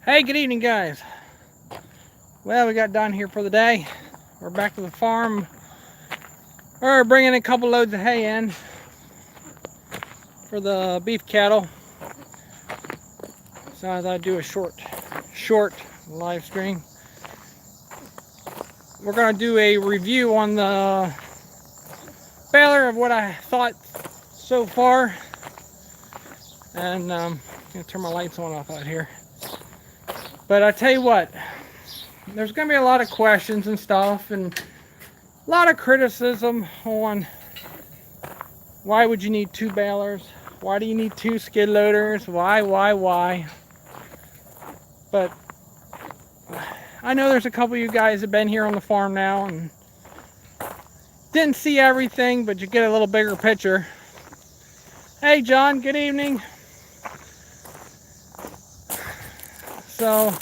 Hey, good evening, guys. Well, we got done here for the day. We're back to the farm. We're bringing a couple loads of hay in for the beef cattle. So I thought I'd do a short live stream. We're going to do a review on the baler of what I thought so far. And I'm going to turn my lights on off out here. But I tell you what, there's going to be a lot of questions and stuff, and a lot of criticism on why would you need two balers? Why do you need two skid loaders? Why? But I know there's a couple of you guys that have been here on the farm now and didn't see everything, but you get a little bigger picture. Hey, John, good evening. So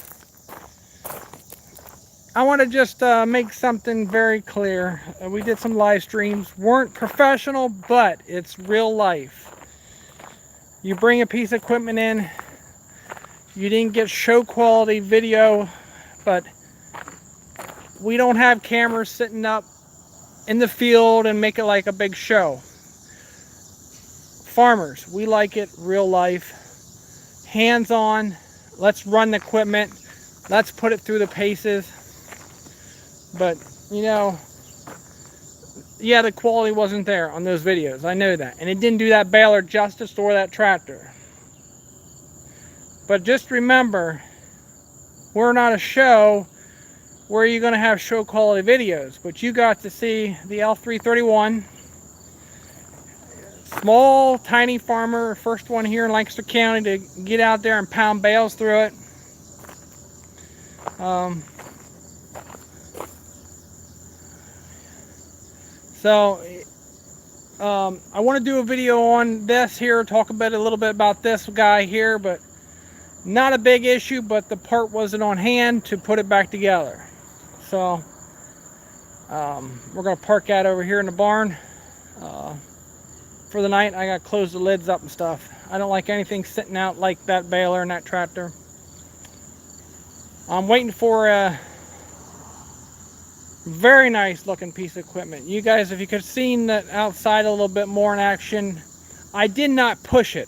I want to just make something very clear. We did some live streams, weren't professional, but it's real life. You bring a piece of equipment in, you didn't get show quality video, but we don't have cameras sitting up in the field and make it like a big show. Farmers, we like it real life, hands-on. Let's run the equipment, let's put it through the paces. But you know, yeah, the quality wasn't there on those videos, I know that, and it didn't do that baler justice or that tractor. But just remember, we're not a show where you're going to have show quality videos, but you got to see the L331, small tiny farmer, first one here in Lancaster County to get out there and pound bales through it. I want to do a video on this here, talk a little bit about this guy here, but not a big issue, but the part wasn't on hand to put it back together. So we're going to park that over here in the barn for the night. I got to close the lids up and stuff. I don't like anything sitting out like that baler and that tractor. I'm waiting for a very nice looking piece of equipment. You guys, if you could have seen that outside a little bit more in action, I did not push it.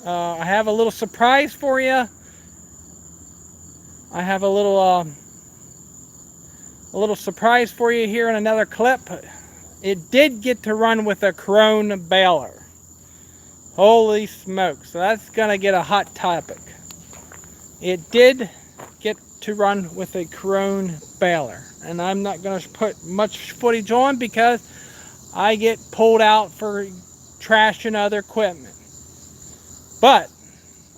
I have a little surprise for you. I have a little surprise for you here in another clip. It did get to run with a Krone baler. Holy smokes, so that's gonna get a hot topic. It did get to run with a Krone baler, and I'm not going to put much footage on because I get pulled out for trashing other equipment. But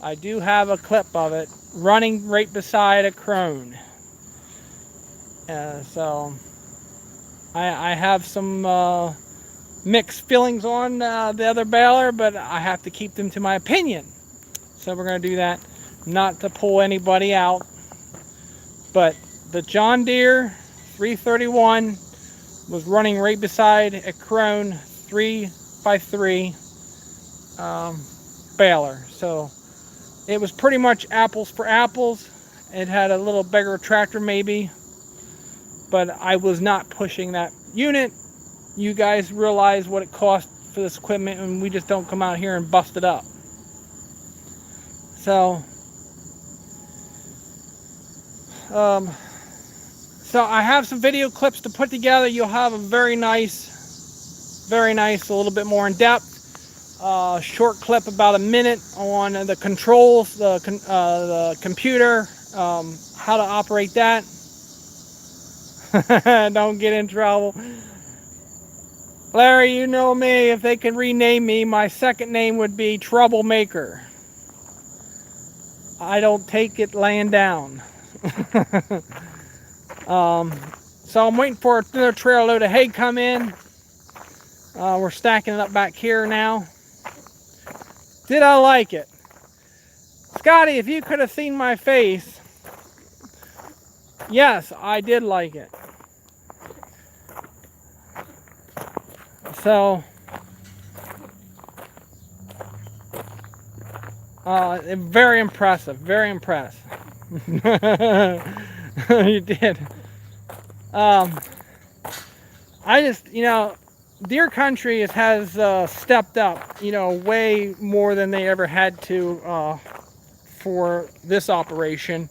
I do have a clip of it running right beside a Krone. So I have some mixed feelings on the other baler, but I have to keep them to my opinion. So we're going to do that, not to pull anybody out. But the John Deere 331 was running right beside a Krone 3x3 baler. So it was pretty much apples for apples. It had a little bigger tractor maybe, but I was not pushing that unit. You guys realize what it costs for this equipment, and we just don't come out here and bust it up. So I have some video clips to put together. You'll have a very nice, a little bit more in depth, short clip about a minute on the controls, the computer, how to operate that. Don't get in trouble. Larry, you know me. If they can rename me, my second name would be Troublemaker. I don't take it laying down. So I'm waiting for another trailer load of hay come in. We're stacking it up back here now. Did I like it? Scotty, if you could have seen my face, yes, I did like it. So very impressive, very impressed. You did. I just, Deer Country has stepped up, way more than they ever had to for this operation.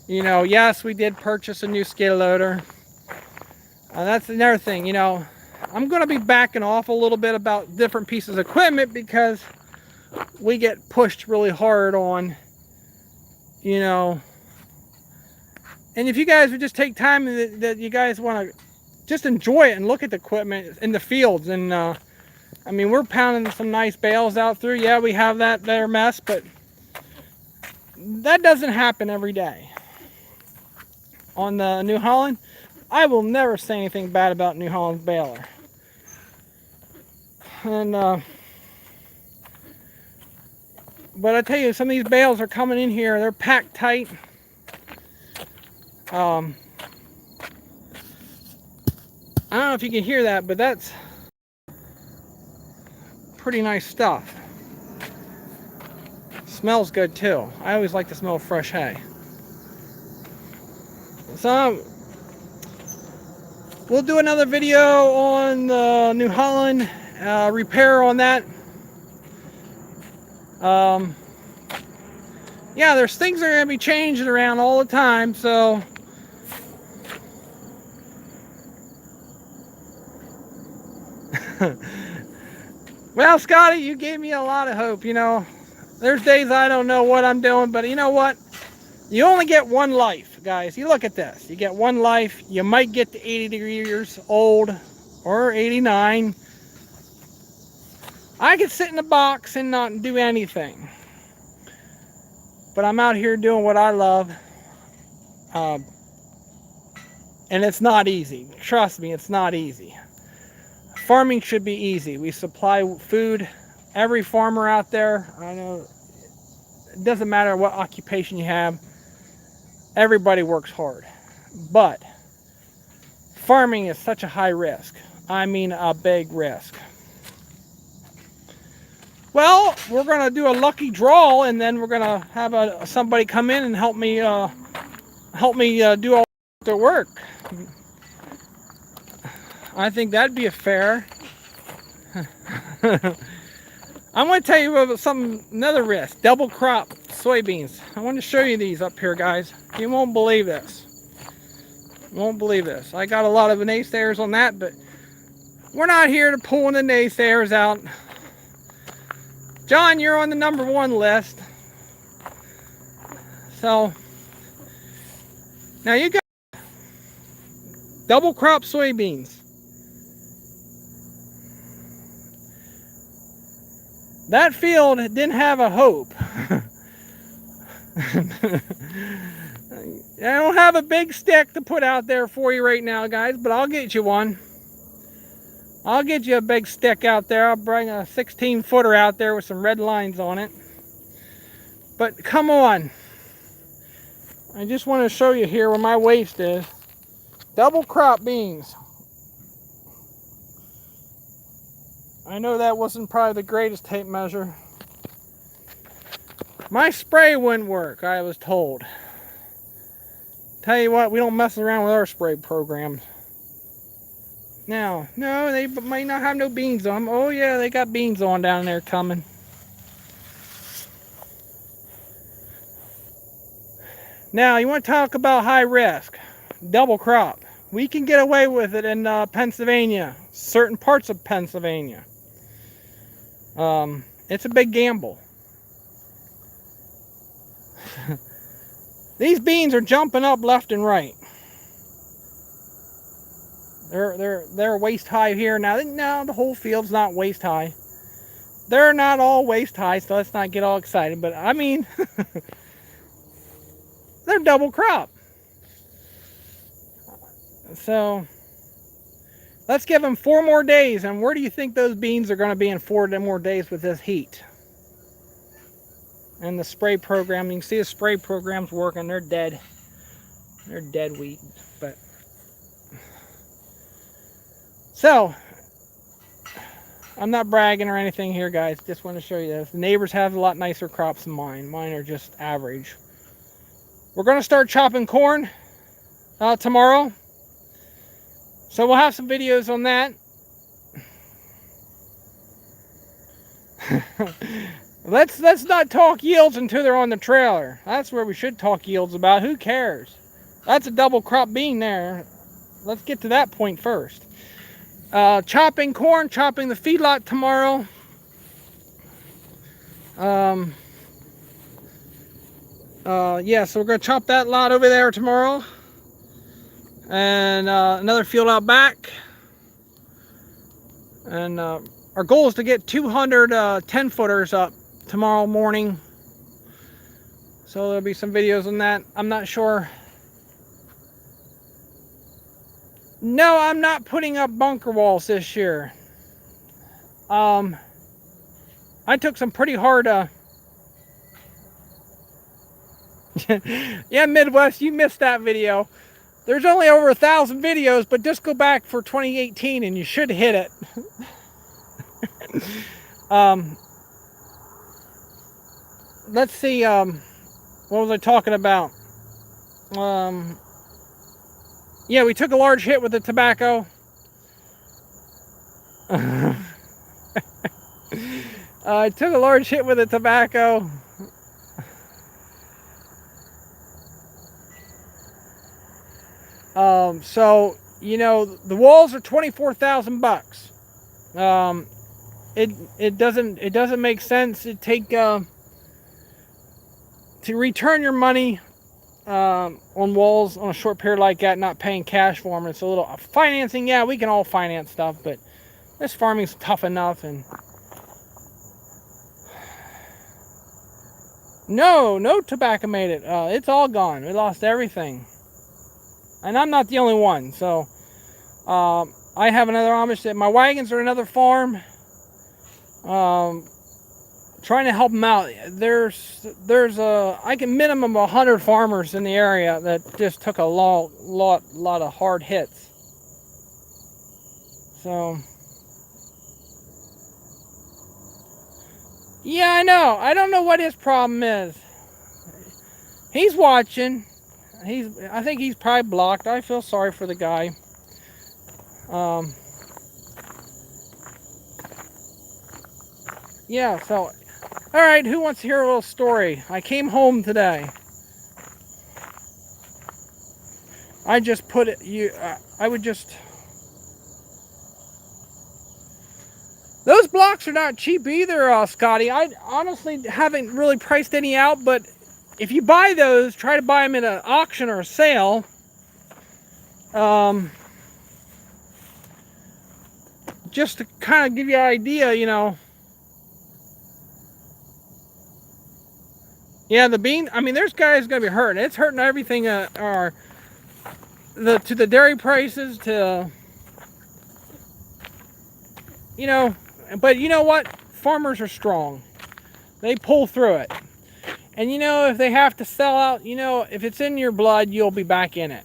Yes, we did purchase a new skid loader. That's another thing, I'm going to be backing off a little bit about different pieces of equipment because we get pushed really hard on, and if you guys would just take time that you guys want to just enjoy it and look at the equipment in the fields. And I mean, we're pounding some nice bales out through. Yeah, we have that there mess, but that doesn't happen every day. On the New Holland, I will never say anything bad about New Holland's baler. And but I tell you, some of these bales are coming in here. They're packed tight. I don't know if you can hear that, but that's pretty nice stuff. Smells good too. I always like the smell of fresh hay. So we'll do another video on the New Holland repair on that. Yeah, there's things that are going to be changing around all the time, so well, Scotty, you gave me a lot of hope. There's days I don't know what I'm doing, but you know what? You only get one life, guys. You look at this. You get one life. You might get to 80 years old or 89. I could sit in a box and not do anything. But I'm out here doing what I love. And it's not easy. Trust me, it's not easy. Farming should be easy. We supply food. Every farmer out there, I know, it doesn't matter what occupation you have. Everybody works hard. But farming is such a high risk. I mean, a big risk. Well, we're going to do a lucky draw, and then we're going to have somebody come in and help me do all the work. I think that'd be fair. I'm going to tell you about another risk. Double crop soybeans. I want to show you these up here, guys. You won't believe this. You won't believe this. I got a lot of naysayers on that, but we're not here to pull the naysayers out. John, you're on the #1 list. So, now you got double crop soybeans. That field didn't have a hope. I don't have a big stick to put out there for you right now, guys, but I'll get you one. I'll get you a big stick out there. I'll bring a 16-footer out there with some red lines on it. But come on. I just want to show you here where my waste is. Double crop beans. I know that wasn't probably the greatest tape measure. My spray wouldn't work, I was told. Tell you what, we don't mess around with our spray programs. Now, no, they might not have no beans on them. Oh yeah, they got beans on down there coming. Now, you want to talk about high risk. Double crop. We can get away with it in Pennsylvania. Certain parts of Pennsylvania. It's a big gamble. These beans are jumping up left and right. They're waist high here now. No, the whole field's not waist high. They're not all waist high, so let's not get all excited. But I mean, they're double crop. So let's give them 4 more days. And where do you think those beans are going to be in 4 more days with this heat? And the spray program, you can see the spray program's working. They're dead. They're dead wheat. But so, I'm not bragging or anything here, guys. Just want to show you this. The neighbors have a lot nicer crops than mine. Mine are just average. we're going to start chopping corn tomorrow. So we'll have some videos on that. Let's not talk yields until they're on the trailer. That's where we should talk yields about. Who cares? That's a double crop bean there. Let's get to that point first. Chopping corn, chopping the feedlot tomorrow. Yeah, so we're going to chop that lot over there tomorrow. And another field out back. And our goal is to get 200 10-footers up tomorrow morning. So there'll be some videos on that. I'm not sure. No, I'm not putting up bunker walls this year. I took some pretty hard yeah, Midwest, you missed that video. There's only over 1,000 videos, but just go back for 2018 and you should hit it. Let's see, what was I talking about? Yeah, we took a large hit with the tobacco. I took a large hit with the tobacco. So, you know, the walls are 24,000 bucks. It doesn't make sense to take to return your money on walls on a short period like that, not paying cash for them. It's a little financing. Yeah, we can all finance stuff, but this farming's tough enough. And no tobacco made it. It's all gone. We lost everything. And I'm not the only one. So I have another Amish that my wagons are another farm. Trying to help them out. There's I can minimum 100 farmers in the area that just took a lot of hard hits. So yeah, I know. I don't know what his problem is. He's watching. I think he's probably blocked. I feel sorry for the guy. Yeah, so alright, who wants to hear a little story? I came home today. I just put it, I would just... Those blocks are not cheap either, Scotty. I honestly haven't really priced any out, but if you buy those, try to buy them in an auction or a sale. Just to kind of give you an idea, you know. Yeah, the bean, I mean, there's guys going to be hurting. It's hurting everything, to the dairy prices, to, you know, but you know what? Farmers are strong. They pull through it. And you know, if they have to sell out, you know, if it's in your blood, you'll be back in it.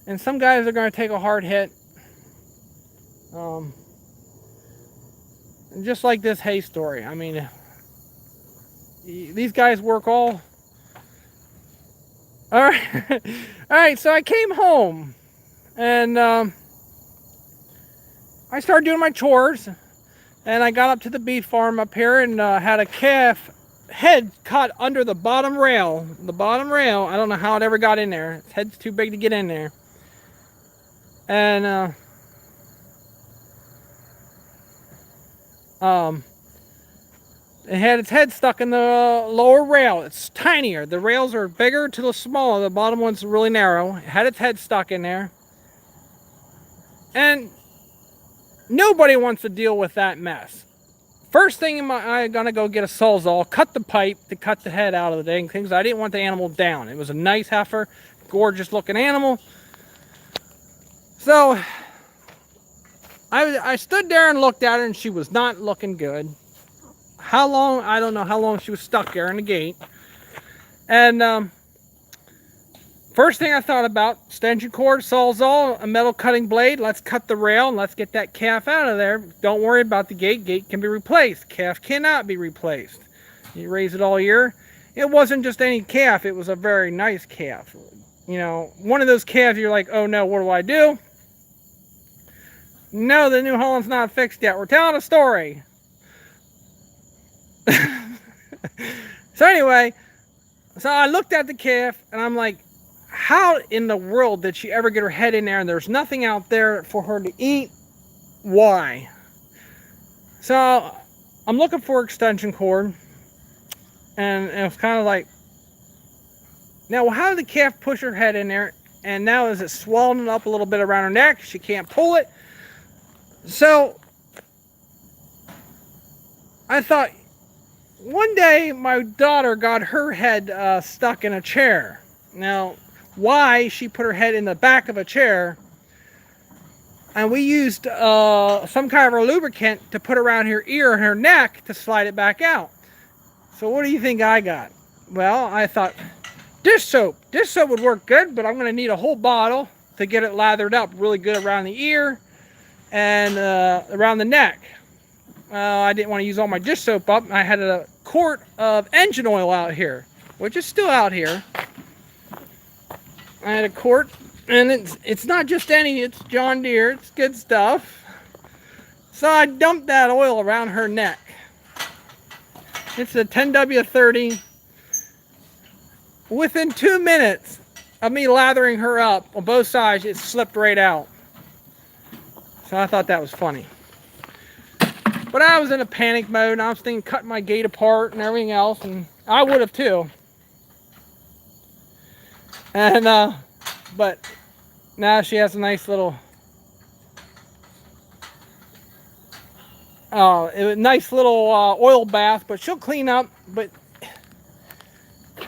And some guys are going to take a hard hit. And just like this hay story. I mean, these guys work all right. All right, so I came home and I started doing my chores, and I got up to the beef farm up here and had a calf head caught under the bottom rail. The bottom rail, I don't know how it ever got in there. Its head's too big to get in there. And it had its head stuck in the lower rail. It's tinier. The rails are bigger to the smaller. The bottom one's really narrow. It had its head stuck in there. And nobody wants to deal with that mess. First thing, I'm going to go get a Sawzall, cut the pipe to cut the head out of the dang things. I didn't want the animal down. It was a nice heifer, gorgeous looking animal. So I stood there and looked at her, and she was not looking good. How long? I don't know how long she was stuck there in the gate. And first thing I thought about, extension cord, Sawzall, a metal cutting blade. Let's cut the rail and let's get that calf out of there. Don't worry about the gate. Gate can be replaced. Calf cannot be replaced. You raise it all year. it wasn't just any calf, it was a very nice calf. You know, one of those calves you're like, oh no, what do I do? No, the New Holland's not fixed yet. We're telling a story. So anyway, so I looked at the calf and I'm like, how in the world did she ever get her head in there and there's nothing out there for her to eat? Why? So I'm looking for extension cord, and it was kind of like, now how did the calf push her head in there, and now is it swollen up a little bit around her neck? She can't pull it. So I thought, one day my daughter got her head stuck in a chair. Now, why she put her head in the back of a chair, and we used some kind of a lubricant to put around her ear and her neck to slide it back out. So what do you think I got? Well, I thought dish soap. Dish soap would work good, but I'm going to need a whole bottle to get it lathered up really good around the ear and around the neck. I didn't want to use all my dish soap up. I had a quart of engine oil out here, which is still out here. I had a quart, and it's not just any, it's John Deere, it's good stuff. So I dumped that oil around her neck. It's a 10W30. Within 2 minutes of me lathering her up on both sides, it slipped right out. So I thought that was funny. But I was in a panic mode, and I was thinking cutting my gate apart and everything else, and I would have too. And but now she has a nice little oil bath, but she'll clean up. But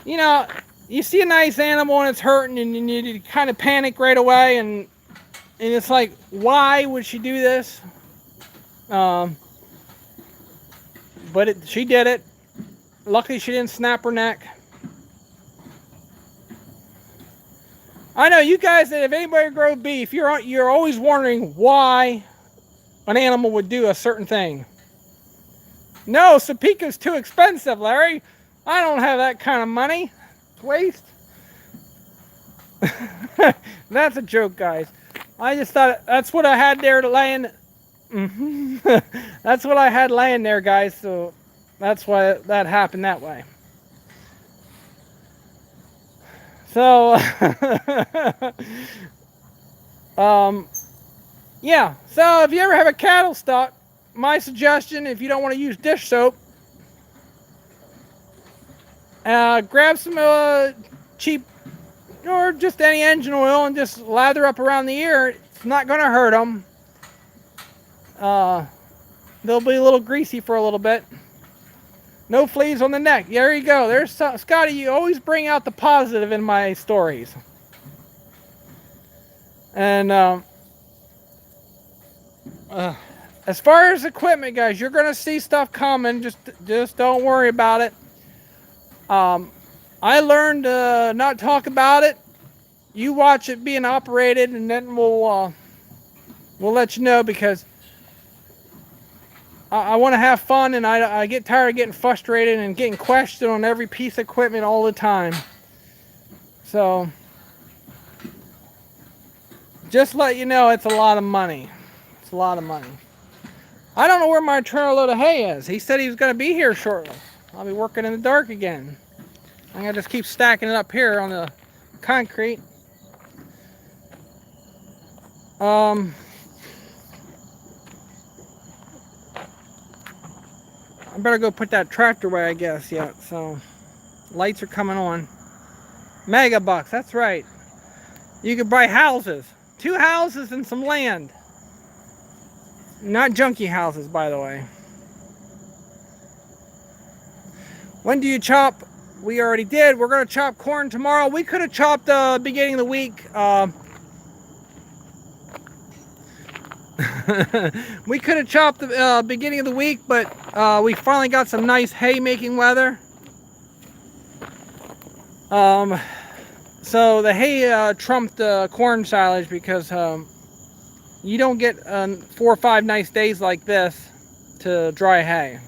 you know, you see a nice animal and it's hurting, and you kind of panic right away, and it's like, why would she do this? But she did it. Luckily she didn't snap her neck. I know you guys, that if anybody grow beef, you're always wondering why an animal would do a certain thing. No, Sopica's too expensive, Larry. I don't have that kind of money. It's waste. That's a joke, guys. I just thought that's what I had there laying. That's what I had laying there, guys. So that's why that happened that way. So, yeah. So if you ever have a cattle stock, my suggestion, if you don't want to use dish soap, grab some cheap, or just any engine oil, and just lather up around the ear. It's not going to hurt them. They'll be a little greasy for a little bit. No fleas on the neck. There you go. There's Scotty. You always bring out the positive in my stories. And as far as equipment, guys, you're gonna see stuff coming. Just don't worry about it. I learned to not talk about it. You watch it being operated, and then we'll let you know, because I want to have fun, and I get tired of getting frustrated and getting questioned on every piece of equipment all the time. So, just let you know, it's a lot of money. It's a lot of money. I don't know where my trailer load of hay is. He said he was going to be here shortly. I'll be working in the dark again. I'm going to just keep stacking it up here on the concrete. I better go put that tractor away, I guess, yet. So, lights are coming on. Mega bucks, that's right. You could buy houses. 2 houses and some land. Not junky houses, by the way. When do you chop? We already did. We're going to chop corn tomorrow. We could have chopped beginning of the week. We could have chopped the beginning of the week, but we finally got some nice hay making weather. So the hay trumped corn silage, because you don't get 4 or 5 nice days like this to dry hay.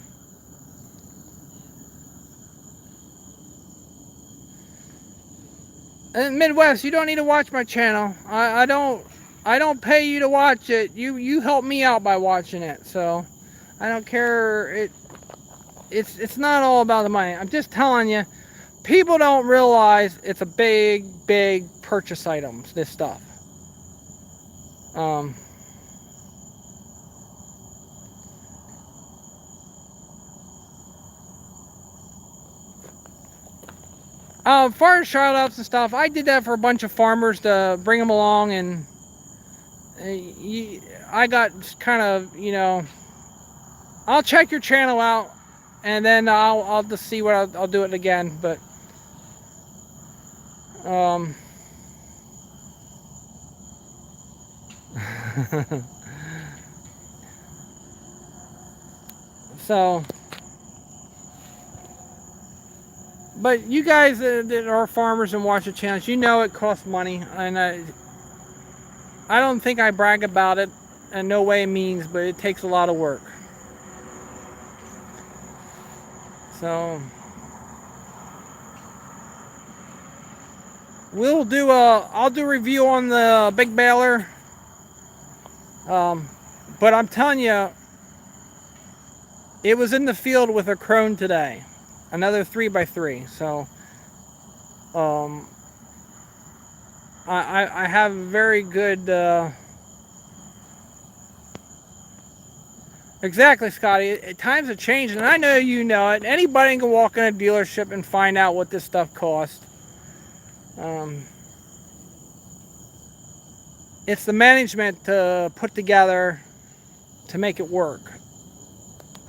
In Midwest, you don't need to watch my channel. I don't pay you to watch it. You help me out by watching it. So I don't care. It's not all about the money. I'm just telling you, people don't realize it's a big purchase items, this stuff. As far as shout outs and stuff, I did that for a bunch of farmers to bring them along, and I got kind of, you know, I'll check your channel out, and then I'll just see what I'll do it again. But so, but you guys that are farmers and watch the channels, you know it costs money, and I don't think I brag about it in no way means, but it takes a lot of work. So I'll do a review on the big baler. But I'm telling you, it was in the field with a Krone today, another 3x3. So I have very good. Exactly, Scotty. Times have changed, and I know you know it. Anybody can walk in a dealership and find out what this stuff costs. It's the management to put together to make it work.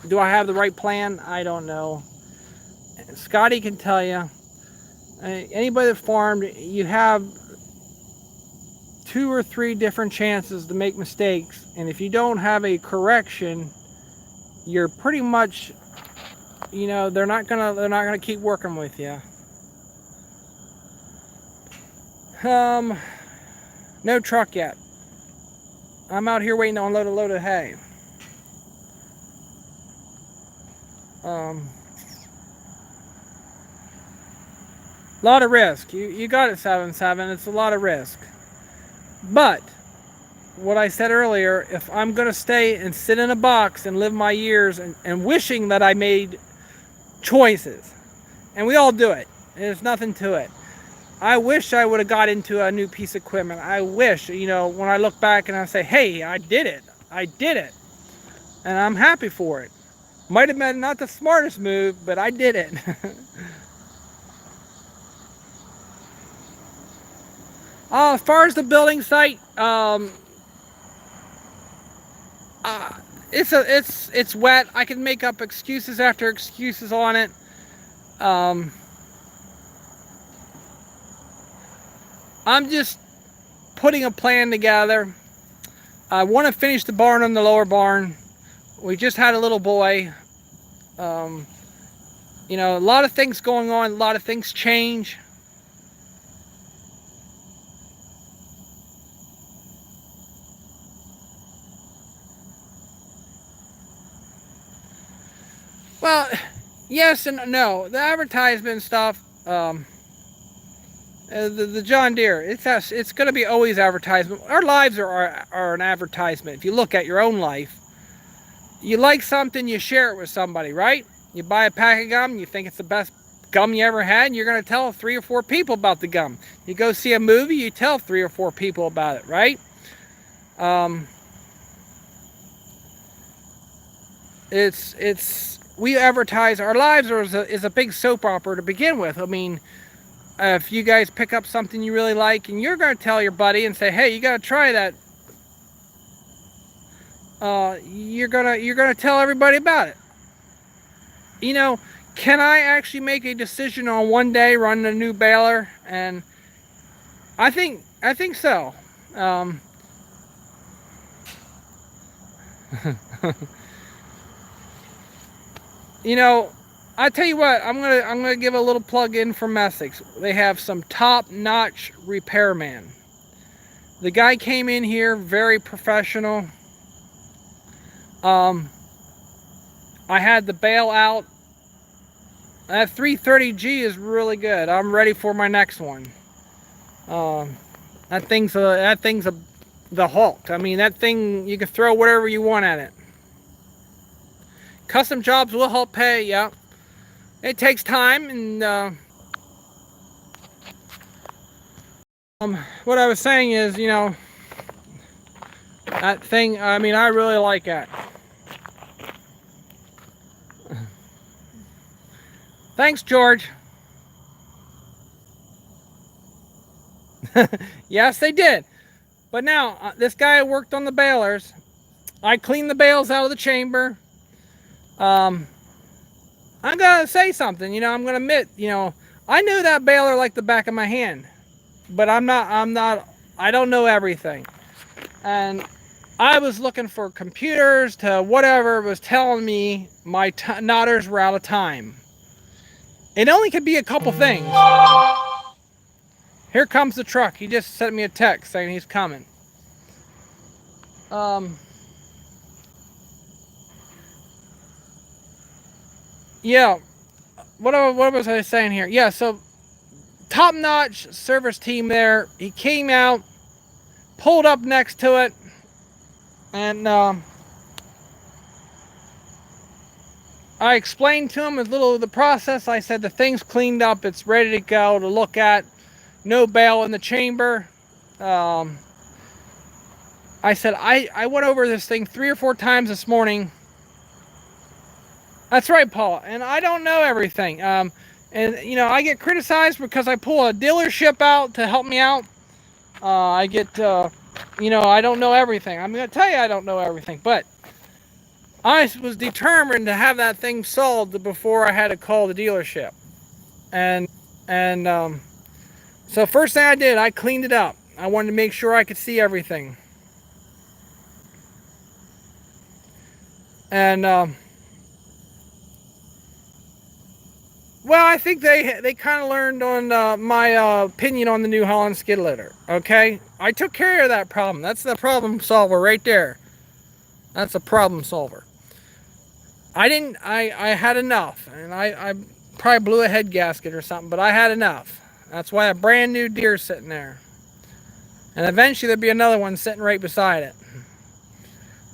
Do I have the right plan? I don't know. Scotty can tell you. Anybody that farmed, you have 2 or 3 different chances to make mistakes, and if you don't have a correction, you're pretty much, you know, they're not gonna keep working with you. No truck yet. I'm out here waiting to unload a load of hay. Lot of risk. You got it, 7-7. It's a lot of risk. But what I said earlier, if I'm going to stay and sit in a box and live my years and wishing that I made choices, and we all do it, there's nothing to it. I wish I would have got into a new piece of equipment. I wish, you know, when I look back and I say, hey, I did it. And I'm happy for it. Might have been not the smartest move, but I did it. As far as the building site, it's wet. I can make up excuses after excuses on it. I'm just putting a plan together. I want to finish the barn on the lower barn. We just had a little boy. You know, a lot of things going on, a lot of things change. Well, yes and no. The advertisement stuff, the John Deere, it's going to be always advertisement. Our lives are an advertisement. If you look at your own life, you like something, you share it with somebody, right? You buy a pack of gum, you think it's the best gum you ever had, and you're going to tell 3 or 4 people about the gum. You go see a movie, you tell 3 or 4 people about it, right? We advertise our lives is a big soap opera to begin with. I mean, if you guys pick up something you really like and you're going to tell your buddy and say, hey, you got to try that, you're gonna tell everybody about it. You know, can I actually make a decision on one day running a new baler? And I think so. You know, I tell you what, I'm gonna give a little plug in for Messick's. They have some top-notch repairman. The guy came in here very professional. I had the bale out. That 330G is really good. I'm ready for my next one. That thing's the Hulk. I mean, that thing, you can throw whatever you want at it. Custom jobs will help pay, yeah. It takes time, and what I was saying is, you know, that thing, I mean, I really like that. Thanks, George. Yes, they did. But now, this guy worked on the balers. I cleaned the bales out of the chamber. I'm gonna say something, you know, I'm gonna admit, you know, I know that baler like the back of my hand. But I don't know everything. And I was looking for computers to whatever was telling me my knotters were out of time. It only could be a couple things. Here comes the truck. He just sent me a text saying he's coming. Yeah. What was I saying here? Yeah, so top-notch service team there. He came out, pulled up next to it, and I explained to him a little of the process. I said the thing's cleaned up, it's ready to go to look at. No bale in the chamber. I said I went over this thing 3 or 4 times this morning. That's right, Paul. And I don't know everything. And you know, I get criticized because I pull a dealership out to help me out. I get, you know, I don't know everything. I'm gonna tell you I don't know everything, but I was determined to have that thing solved before I had to call the dealership. And so first thing I did, I cleaned it up. I wanted to make sure I could see everything. And well, I think they kind of learned on my opinion on the New Holland skid loader. Okay, I took care of that problem. That's the problem solver right there. That's a problem solver. I had enough, and I probably blew a head gasket or something, but I had enough. That's why a brand new Deere's sitting there. And eventually there'll be another one sitting right beside it.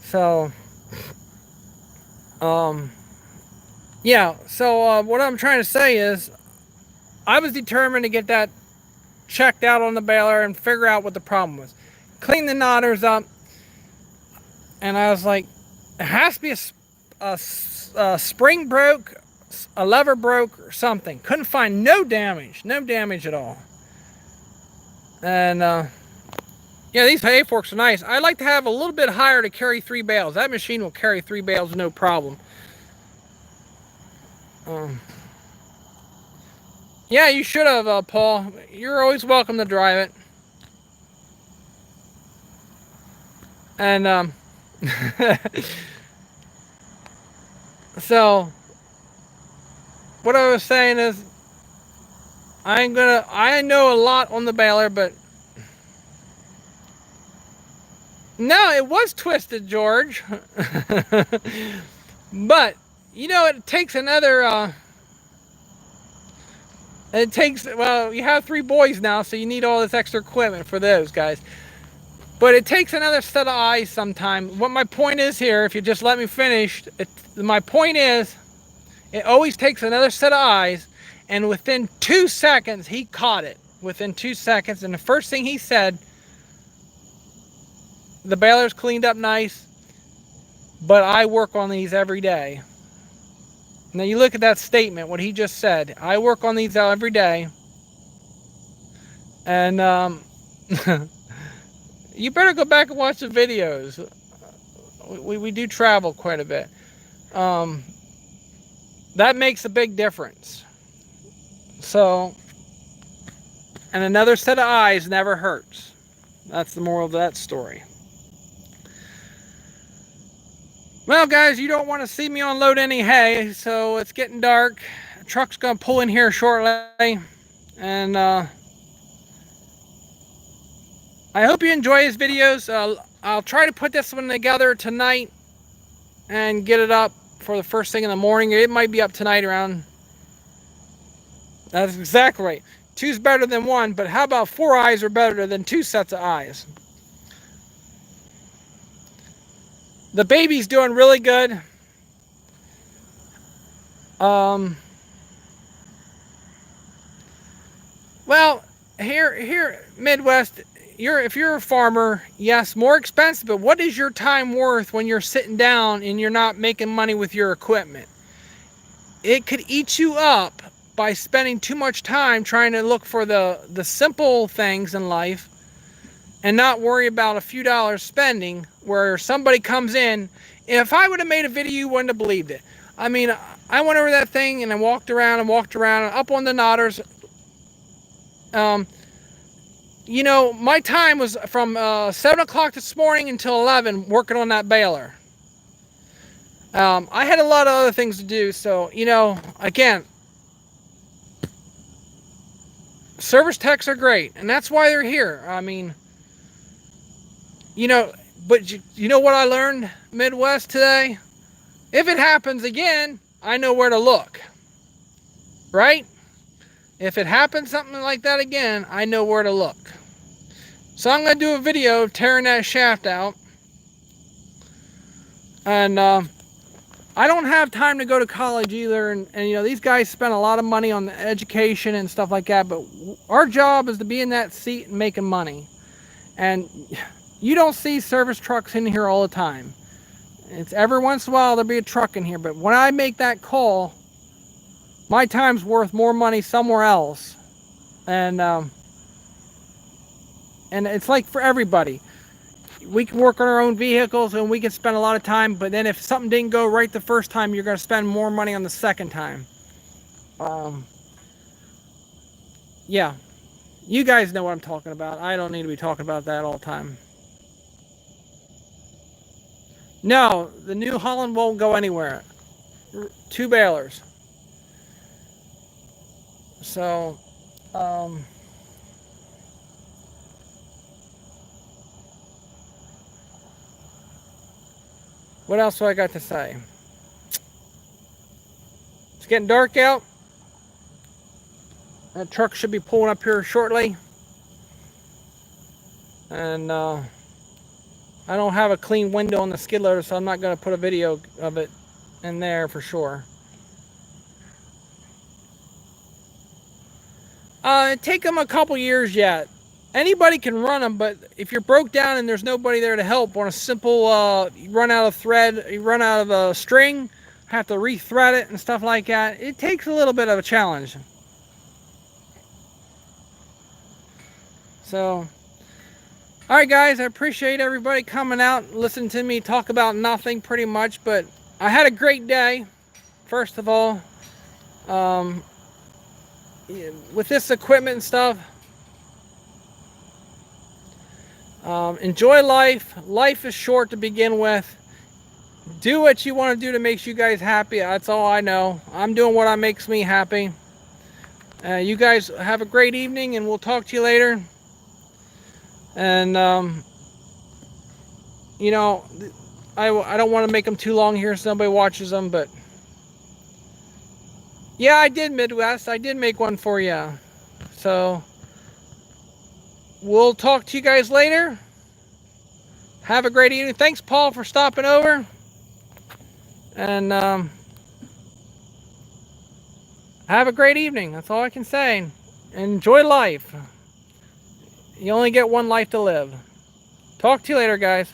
So, yeah, so what I'm trying to say is, I was determined to get that checked out on the baler and figure out what the problem was. Clean the knotters up, and I was like, it has to be a spring broke, a lever broke, or something. Couldn't find no damage at all. And yeah, these hay forks are nice. I like to have a little bit higher to carry 3 bales. That machine will carry 3 bales no problem. Yeah, you should have, Paul. You're always welcome to drive it. And so what I was saying is, I know a lot on the baler, but no, it was twisted, George. But you know, it takes another well, you have 3 boys now, so you need all this extra equipment for those guys. But it takes another set of eyes sometime. What my point is here, if you just let me finish, my point is, it always takes another set of eyes, and within 2 seconds, he caught it. Within 2 seconds, and the first thing he said, the baler's cleaned up nice, but I work on these every day. Now you look at that statement, what he just said. I work on these every day. And you better go back and watch the videos. We do travel quite a bit. That makes a big difference. So, and another set of eyes never hurts. That's the moral of that story. Well, guys, you don't want to see me unload any hay, so it's getting dark. The truck's going to pull in here shortly. And I hope you enjoy his videos. I'll try to put this one together tonight and get it up for the first thing in the morning. It might be up tonight around... That's exactly right. Two's better than one, but how about 4 eyes are better than 2 sets of eyes? The baby's doing really good. Well, here Midwest, if you're a farmer, yes, more expensive, but what is your time worth when you're sitting down and you're not making money with your equipment? It could eat you up by spending too much time trying to look for the simple things in life and not worry about a few dollars spending where somebody comes in. If I would have made a video, you wouldn't have believed it. I mean, I went over that thing and I walked around up on the Knotters. You know, my time was from 7 o'clock this morning until 11 working on that baler. I had a lot of other things to do, so, you know, again, service techs are great, and that's why they're here. I mean, you know, but you know what I learned, Midwest, today? If it happens again, I know where to look, right? If it happens something like that again, I know where to look. So I'm going to do a video of tearing that shaft out. And I don't have time to go to college either. And you know, these guys spend a lot of money on the education and stuff like that. But our job is to be in that seat and making money. And you don't see service trucks in here all the time. It's every once in a while there'll be a truck in here. But when I make that call, my time's worth more money somewhere else. And it's like for everybody. We can work on our own vehicles and we can spend a lot of time, but then if something didn't go right the first time, you're going to spend more money on the second time. Yeah. You guys know what I'm talking about. I don't need to be talking about that all the time. No, the New Holland won't go anywhere. 2 balers. So, what else do I got to say? It's getting dark out. That truck should be pulling up here shortly. And I don't have a clean window on the skid loader, so I'm not going to put a video of it in there for sure. Take them a couple years yet. Anybody can run them, but if you're broke down and there's nobody there to help on a simple, you run out of thread, you run out of a string, have to re-thread it and stuff like that, it takes a little bit of a challenge. So, alright guys, I appreciate everybody coming out and listening to me talk about nothing pretty much, but I had a great day, first of all. With this equipment and stuff, enjoy life. Life is short to begin with. Do what you want to do to make you guys happy. That's all I know. I'm doing what makes me happy. You guys have a great evening, and we'll talk to you later. And you know, I don't want to make them too long here so nobody watches them, but yeah, I did, Midwest. I did make one for you. So, we'll talk to you guys later. Have a great evening. Thanks, Paul, for stopping over. And have a great evening. That's all I can say. Enjoy life. You only get one life to live. Talk to you later, guys.